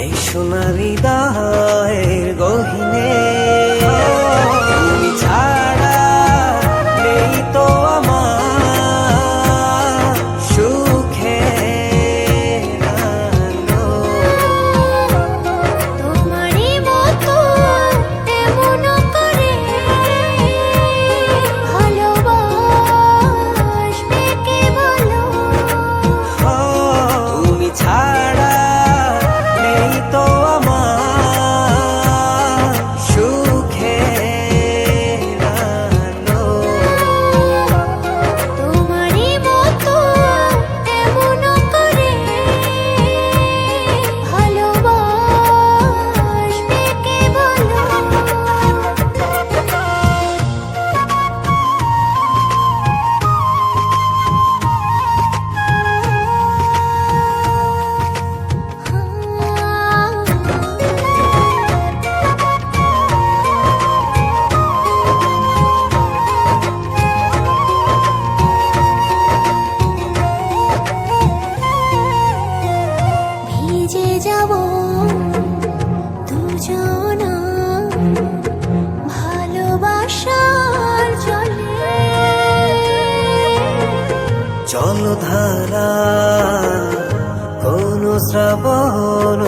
এই সোনারি হৃদয়ের গহিনে তুমি ছাড়া নেই তো আমার সুখের আলো। তোমারই মতো এমন করে ভালোবাসবে কে বলো? তুমি ছাড়া নেই তো আমার সুখের আলো। তোমারই মতো এমন করে ভালোবাসবে কে বলো? ভিজে যাব দুজনা ভালোবাসার জলে। জলধারা কোন শ্রাবণ